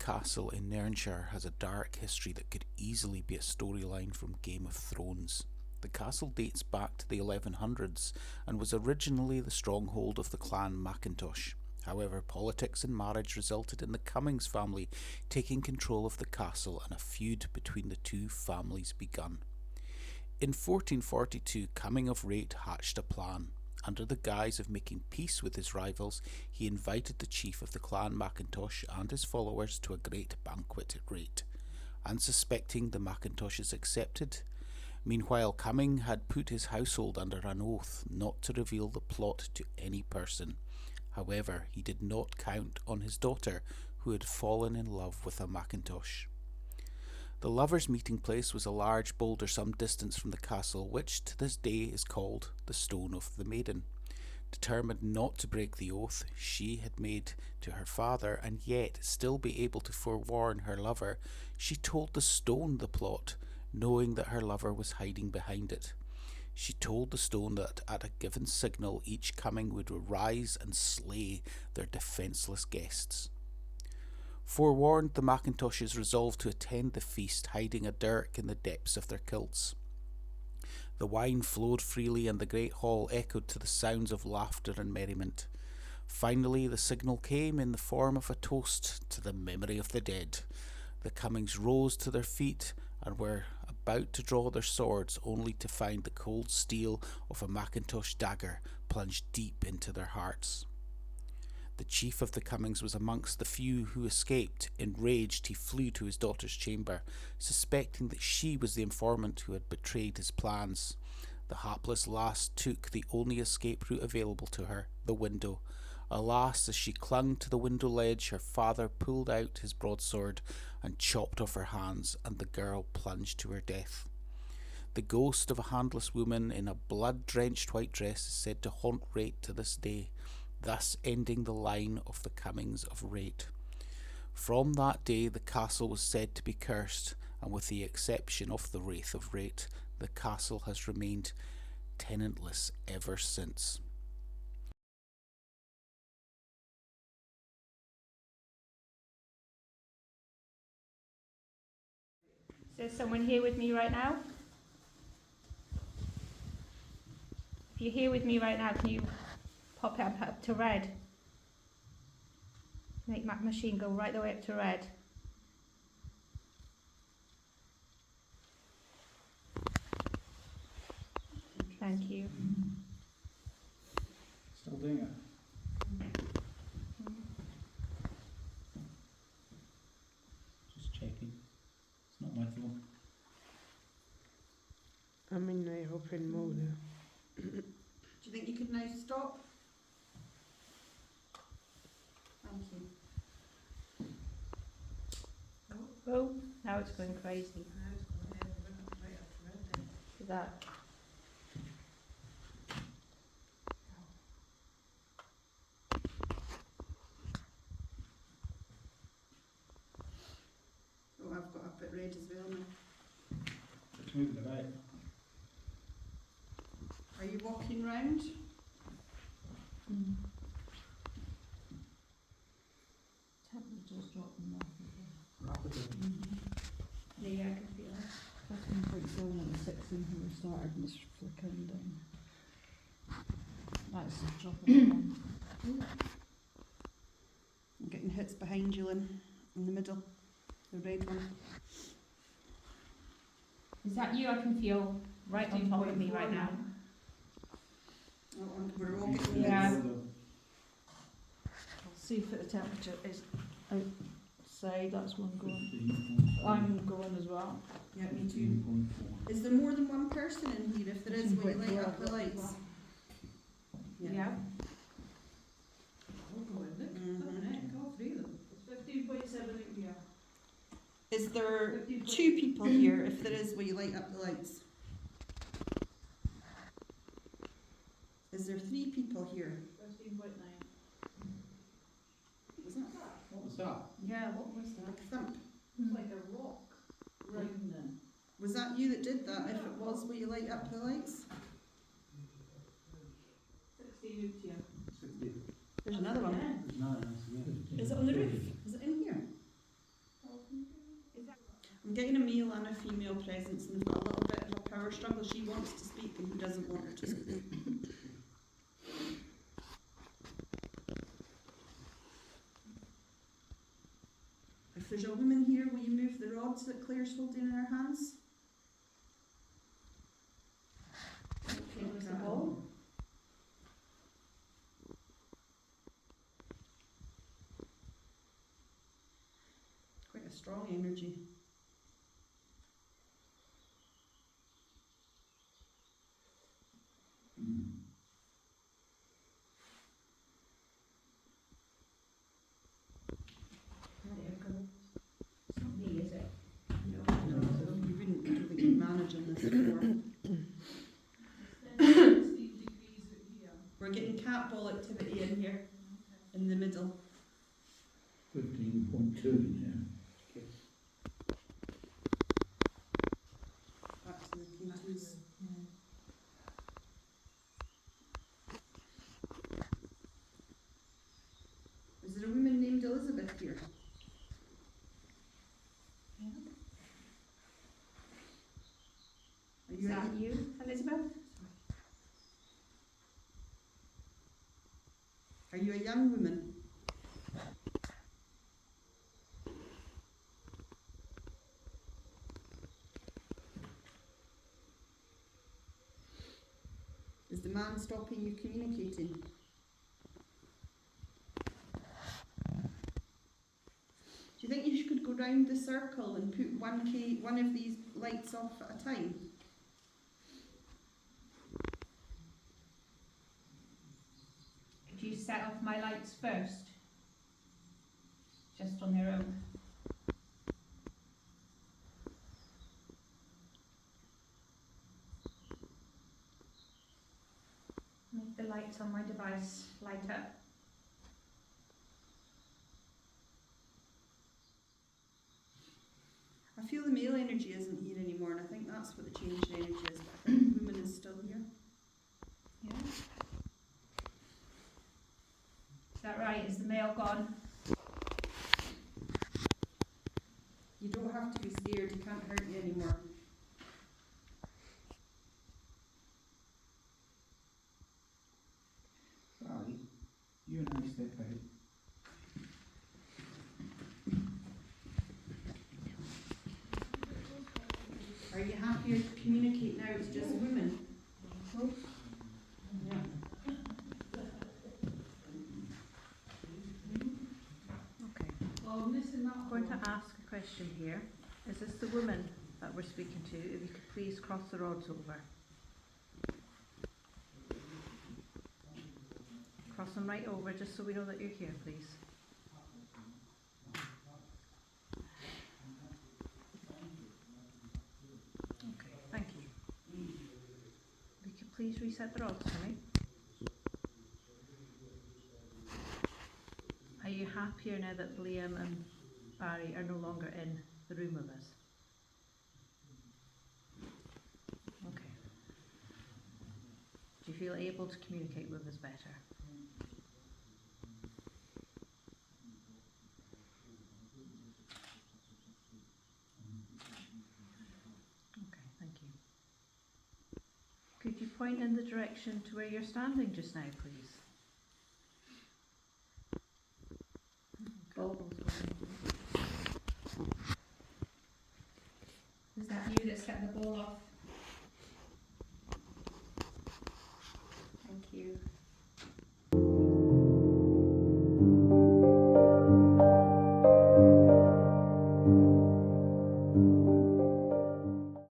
Castle in Nairnshire has a dark history that could easily be a storyline from Game of Thrones. The castle dates back to the 1100s and was originally the stronghold of the clan Macintosh. However, politics and marriage resulted in the Cummings family taking control of the castle, and a feud between the two families begun. In 1442, Cumming of Rait hatched a plan. Under the guise of making peace with his rivals, he invited the chief of the clan Macintosh and his followers to a great banquet at Rait. Unsuspecting, the Macintoshes accepted. Meanwhile, Cumming had put his household under an oath not to reveal the plot to any person. However, he did not count on his daughter, who had fallen in love with a Macintosh. The lovers' meeting place was a large boulder some distance from the castle, which to this day is called the Stone of the Maiden. Determined not to break the oath she had made to her father, and yet still be able to forewarn her lover, she told the stone the plot, knowing that her lover was hiding behind it. She told the stone that at a given signal each Cumming would arise and slay their defenceless guests. Forewarned, the Macintoshes resolved to attend the feast, hiding a dirk in the depths of their kilts. The wine flowed freely, and the great hall echoed to the sounds of laughter and merriment. Finally, the signal came in the form of a toast to the memory of the dead. The Cummings rose to their feet and were about to draw their swords, only to find the cold steel of a Macintosh dagger plunged deep into their hearts. The chief of the Cummings was amongst the few who escaped. Enraged, he flew to his daughter's chamber, suspecting that she was the informant who had betrayed his plans. The hapless lass took the only escape route available to her, the window. Alas, as she clung to the window ledge, her father pulled out his broadsword and chopped off her hands, and the girl plunged to her death. The ghost of a handless woman in a blood-drenched white dress is said to haunt Rait to this day, thus ending the line of the Cummings of Rait. From that day the castle was said to be cursed, and with the exception of the Wraith of Rait, the castle has remained tenantless ever since. Is there someone here with me right now? If you're here with me right now, can you pop it up to red? Make my machine go right the way up to red. Thank you. Still doing it? Just checking. It's not my fault. I'm in the open mode now. Do you think you could now stop? Thank you. Oh, now it's going crazy. Is that? Oh, I've got up at red as well now. It's moving about. Are you walking round? Temperature's dropping Rapidly. Yeah, I can feel it. 13.7 at the 16th when we started and it's flickering down. That's dropping again. I'm getting hits behind you, Lynn, in the middle, the red one. Is that you? I can feel right on top of me right now. Oh, we're all getting Yeah. hits. I'll see if the temperature is outside, that's one going. I'm going as well. Yeah, me too. Is there more than one person in here? If there is, will you light up the lights? Yeah. It's 15.7 in here. Is there 2 people here? If there is, will you light up the lights? Is there 3 people here? 15.9. Was that? What was that? Yeah, what was that? Like a thump. It's like a rock rounding. Was that you that did that? If it was, will you light up the lights? 16 out here. 60. There's another one. Yeah. There's none else again. Is it on the roof? Is it in here? I'm getting a male and a female presence, and they've got a little bit of a power struggle. She wants to speak, and he doesn't want her to speak. If there's a woman here, will you move the rods that Claire's holding in her hands? Okay, was the ball? Quite a strong energy. There we go. It's not me, is it? You wouldn't, I don't think you'd manage on this before. We're getting cat ball activity in here, in the middle. 15.2 in Back to the K2s. Is there a woman named Elizabeth here? Are Is you that you, Elizabeth? Are you a young woman? Is the man stopping you communicating? Do you think you could go round the circle and put one of these lights off at a time? Could you set off my lights first? Just on their own. Make the lights on my device light up. I feel the male energy isn't here anymore, and I think that's what the changed energy is, but I think the woman is still here. Yeah. Is that right? Is the male gone? You don't have to be scared, he can't hurt you anymore. Sally, you and I step out. Are you happier to communicate now as just women? Yeah. Okay. I'm going to ask a question here. Is this the woman that we're speaking to? If you could please cross the rods over. Cross them right over just so we know that you're here, please. Okay, thank you. If you could please reset the rods for me. Are you happier now that Liam and Barry are no longer in the room with us? Okay. Do you feel able to communicate with us better? Okay, thank you. Could you point in the direction to where you're standing just now, please? Is that you that set the ball off?